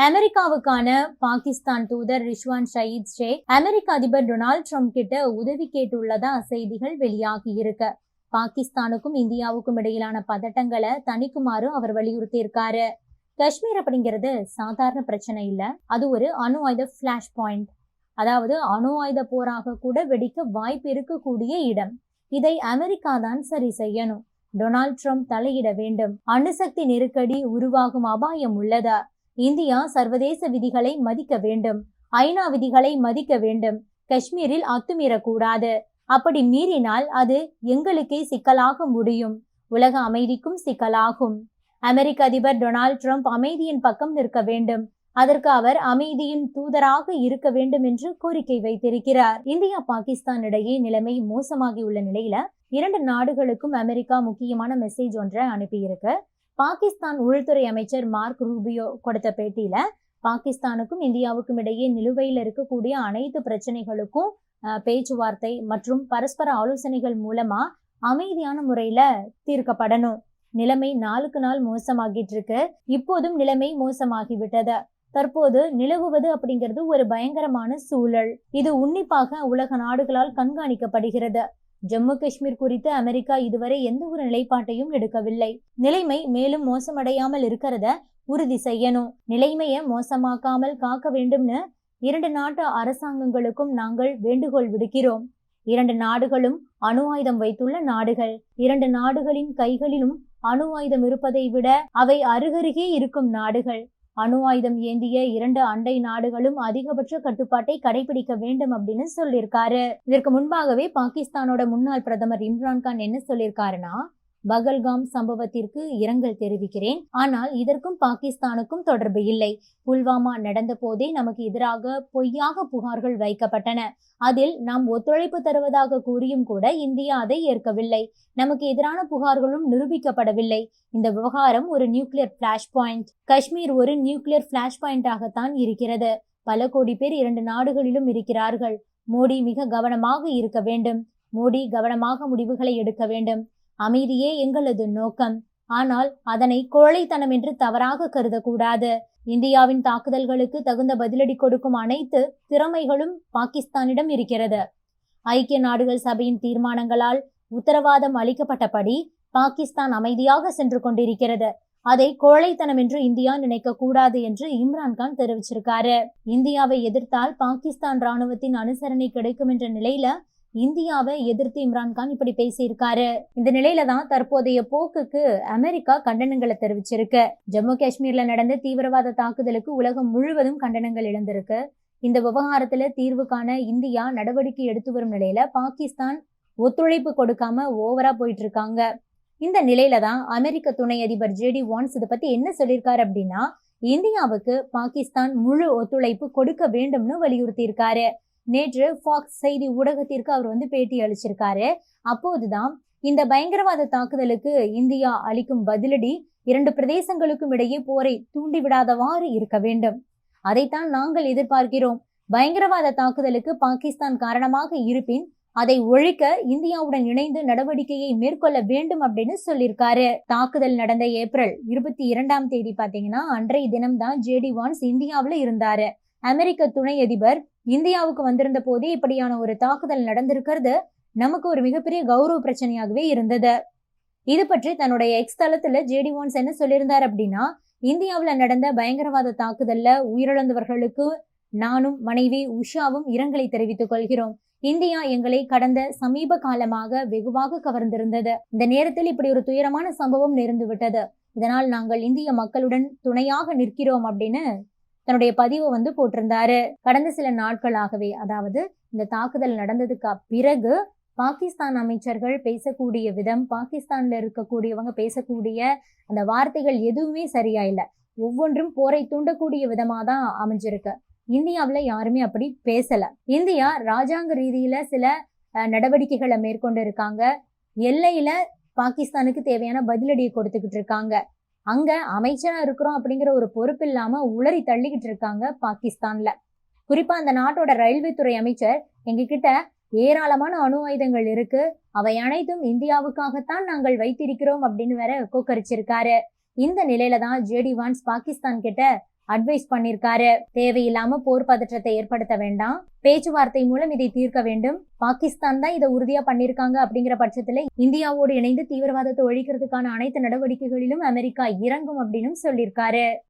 அமெரிக்காவுக்கான பாகிஸ்தான் தூதர் ரிஷ்வான் ஷயீத் ஷேக் அமெரிக்க அதிபர் Donald Trump கிட்ட உதவி கேட்டுள்ளதா செய்திகள் வெளியாகி இருக்கு. பாகிஸ்தானுக்கும் இந்தியாவுக்கும் இடையிலான பதட்டங்களை தணிக்குமாறு அவர் வலியுறுத்தி இருக்காரு. காஷ்மீர் அப்படிங்கிறது சாதாரண பிரச்சனை இல்ல, அது ஒரு அணு ஆயுத பிளாஷ் பாயிண்ட். அதாவது அணு ஆயுத போராக கூட வெடிக்க வாய்ப்பு இருக்கக்கூடிய இடம். இதை அமெரிக்கா தான் சரி செய்யணும். டொனால்ட் ட்ரம்ப் தலையிட வேண்டும். அணுசக்தி நெருக்கடி உருவாகும் அபாயம் உள்ளதா? இந்தியா சர்வதேச விதிகளை மதிக்க வேண்டும். ஐநா விதிகளை மதிக்க வேண்டும். காஷ்மீரில் அத்துமீறக்கூடாது. அப்படி மீறினால் அது எங்களுக்கே சிக்கலாக முடியும். உலக அமைதிக்கும் சிக்கலாகும். அமெரிக்க அதிபர் டொனால்ட் ட்ரம்ப் அமைதியின் பக்கம் நிற்க வேண்டும். அதற்கு அவர் அமைதியின் தூதராக இருக்க வேண்டும் என்று கோரிக்கை வைத்திருக்கிறார். இந்தியா பாகிஸ்தான் இடையே நிலைமை மோசமாகியுள்ள நிலையில இரண்டு நாடுகளுக்கும் அமெரிக்கா முக்கியமான மெசேஜ் ஒன்றை அனுப்பியிருக்கு. பாகிஸ்தான் உள்துறை அமைச்சர் மார்க் ரூபியோ கொடுத்த பேட்டியில பாகிஸ்தானுக்கும் இந்தியாவுக்கும் இடையே நிலுவையில் இருக்கக்கூடிய அனைத்து பிரச்சனைகளுக்கும் பேச்சுவார்த்தை மற்றும் பரஸ்பர ஆலோசனைகள் மூலமா அமைதியான முறையில தீர்க்கப்படணும். நிலைமை நாளுக்கு நாள் மோசமாகிட்டு இருக்கு. இப்போதும் நிலைமை மோசமாகிவிட்டது. தற்போது நிலவுவது அப்படிங்கிறது ஒரு பயங்கரமான சூழல். இது உன்னிப்பாக உலக நாடுகளால் கண்காணிக்கப்படுகிறது. ஜம்மு காஷ்மீர் குறித்து அமெரிக்கா இதுவரை எந்த ஒரு நிலைப்பாட்டையும் எடுக்கவில்லை. நிலைமை மேலும் மோசமடையாமல் இருக்கிறத உறுதி செய்யணும். நிலைமையை மோசமாக்காமல் காக்க வேண்டும்னு இரண்டு நாட்டு அரசாங்கங்களுக்கும் நாங்கள் வேண்டுகோள் விடுக்கிறோம். இரண்டு நாடுகளும் அணு ஆயுதம் வைத்துள்ள நாடுகள். இரண்டு நாடுகளின் கைகளிலும் அணு ஆயுதம் இருப்பதை விட அவை அருகருகே இருக்கும் நாடுகள். அணு ஆயுதம் ஏந்திய இரண்டு அண்டை நாடுகளும் அதிகபட்ச கட்டுப்பாட்டை கடைபிடிக்க வேண்டும் அப்படின்னு சொல்லியிருக்காரு. இதற்கு முன்பாகவே பாகிஸ்தானோட முன்னாள் பிரதமர் இம்ரான்கான் என்ன சொல்லியிருக்காருன்னா, பகல்காம் சம்பவத்திற்கு இரங்கல் தெரிவிக்கிறேன். ஆனால் இதற்கும் பாகிஸ்தானுக்கும் தொடர்பு இல்லை. புல்வாமா நடந்த போதே நமக்கு எதிராக பொய்யாக புகார்கள் வைக்கப்பட்டன. அதில் நாம் ஒத்துழைப்பு தருவதாக கூறியும் கூட இந்தியா அதை ஏற்கவில்லை. நமக்கு எதிரான புகார்களும் நிரூபிக்கப்படவில்லை. இந்த விவகாரம் ஒரு நியூக்ளியர் பிளாஷ் பாயிண்ட். காஷ்மீர் ஒரு நியூக்ளியர் பிளாஷ் பாயிண்டாகத்தான் இருக்கிறது. பல கோடி பேர் இரண்டு நாடுகளிலும் இருக்கிறார்கள். மோடி மிக கவனமாக இருக்க வேண்டும். மோடி கவனமாக முடிவுகளை எடுக்க வேண்டும். அமைதியே எங்களது நோக்கம். ஆனால் அதனை கோழைத்தனம் என்று தவறாக கருதக்கூடாது. இந்தியாவின் தாக்குதல்களுக்கு தகுந்த பதிலடி கொடுக்கும் அனைத்து திறமைகளும் பாகிஸ்தானிடம் இருக்கிறது. ஐக்கிய நாடுகள் சபையின் தீர்மானங்களால் உத்தரவாதம் அளிக்கப்பட்டபடி பாகிஸ்தான் அமைதியாக சென்று கொண்டிருக்கிறது. அதை கோழைத்தனம் என்று இந்தியா நினைக்க கூடாது என்று இம்ரான்கான் தெரிவிச்சிருக்காரு. இந்தியாவை எதிர்த்தால் பாகிஸ்தான் ராணுவத்தின் அனுசரணை கிடைக்கும் என்ற நிலையில இந்தியாவை எதிர்த்து இம்ரான்கான் இப்படி பேசியிருக்காரு. இந்த நிலையில தான் தற்போதைய போக்குக்கு அமெரிக்கா கண்டனங்களை தெரிவிச்சிருக்கு. ஜம்மு காஷ்மீர்ல நடந்த தீவிரவாத தாக்குதலுக்கு உலகம் முழுவதும் கண்டனங்கள் எழுந்திருக்கு. இந்த விவகாரத்துல தீர்வு காண இந்தியா நடவடிக்கை எடுத்து வரும் நிலையில பாகிஸ்தான் ஒத்துழைப்பு கொடுக்காம ஓவரா போயிட்டு இருக்காங்க. இந்த நிலையில தான் அமெரிக்க துணை அதிபர் ஜேடி வான்ஸ் இதை பத்தி என்ன சொல்லியிருக்காரு அப்படின்னா, இந்தியாவுக்கு பாகிஸ்தான் முழு ஒத்துழைப்பு கொடுக்க வேண்டும்னு வலியுறுத்தி இருக்காரு. நேற்று ஃபாக்ஸ் செய்தி ஊடகத்திற்கு அவர் பேட்டி அளிச்சிருக்காரு. அப்போதுதான் இந்த பயங்கரவாத தாக்குதலுக்கு இந்தியா அளிக்கும் பதிலடி இரண்டு பிரதேசங்களுக்கும் இடையே போரை தூண்டிவிடாதவாறு இருக்க வேண்டும். அதைத்தான் நாங்கள் எதிர்பார்க்கிறோம். பயங்கரவாத தாக்குதலுக்கு பாகிஸ்தான் காரணமாக இருப்பின் அதை ஒழிக்க இந்தியாவுடன் இணைந்து நடவடிக்கையை மேற்கொள்ள வேண்டும் அப்படின்னு சொல்லியிருக்காரு. தாக்குதல் நடந்த ஏப்ரல் 22 பாத்தீங்கன்னா அன்றைய தினம்தான் ஜேடி வான்ஸ் இந்தியாவில இருந்தாரு. அமெரிக்க துணை அதிபர் இந்தியாவுக்கு வந்திருந்த போதே இப்படியான ஒரு தாக்குதல் நடந்திருக்கிறது நமக்கு ஒரு மிகப்பெரிய கௌரவ பிரச்சனையாகவே இருந்தது. இது பற்றி தன்னுடைய எக்ஸ் தளத்துல ஜேடி வான்ஸ் என்ன சொல்லியிருந்தார் அப்படின்னா, இந்தியாவுல நடந்த பயங்கரவாத தாக்குதல்ல உயிரிழந்தவர்களுக்கு நானும் மனைவி உஷாவும் இரங்கலை தெரிவித்துக் கொள்கிறோம். இந்தியா எங்களை கடந்த சமீப காலமாக வெகுவாக கவர்ந்திருந்தது. இந்த நேரத்தில் இப்படி ஒரு துயரமான சம்பவம் நேர்ந்து விட்டது. இதனால் நாங்கள் இந்திய மக்களுடன் துணையாக நிற்கிறோம் அப்படின்னு தன்னுடைய பதிவை போட்டிருந்தாரு. கடந்த சில நாட்களாகவே, அதாவது இந்த தாக்குதல் நடந்ததுக்கு பிறகு பாகிஸ்தான் அமைச்சர்கள் பேசக்கூடிய விதம், பாகிஸ்தான்ல இருக்கக்கூடியவங்க பேசக்கூடிய அந்த வார்த்தைகள் எதுவுமே சரியா இல்லை. ஒவ்வொன்றும் போரை தூண்டக்கூடிய விதமா தான் அமைஞ்சிருக்கு. இந்தியாவுல யாருமே அப்படி பேசல. இந்தியா ராஜாங்க ரீதியில சில நடவடிக்கைகளை மேற்கொண்டு இருக்காங்க. எல்லையில பாகிஸ்தானுக்கு தேவையான பதிலடியை கொடுத்துக்கிட்டு இருக்காங்க. அங்க அமைச்சரா இருக்கிறோம் அப்படிங்கிற ஒரு பொறுப்பு இல்லாம உளறி தள்ளிக்கிட்டு இருக்காங்க பாகிஸ்தான்ல. குறிப்பா அந்த நாட்டோட ரயில்வே துறை அமைச்சர், எங்க கிட்ட ஏராளமான அணு ஆயுதங்கள் இருக்கு, அவை அனைத்தும் இந்தியாவுக்காகத்தான் நாங்கள் வைத்திருக்கிறோம் அப்படின்னு வேற கொக்கரிச்சிருக்காரு. இந்த நிலையில தான் ஜேடி வான்ஸ் பாகிஸ்தான் கிட்ட அட்வைஸ் பண்ணிருக்காரு. தேவையில்லாம போர் பதற்றத்தை ஏற்படுத்த வேண்டாம், பேச்சுவார்த்தை மூலம் இதை தீர்க்க வேண்டும். பாகிஸ்தான் தான் இதை உறுதியா பண்ணிருக்காங்க. அப்படிங்கிற பட்சத்துல இந்தியாவோடு இணைந்து தீவிரவாதத்தை ஒழிக்கிறதுக்கான அனைத்து நடவடிக்கைகளிலும் அமெரிக்கா இறங்கும் அப்படின்னு சொல்லியிருக்காரு.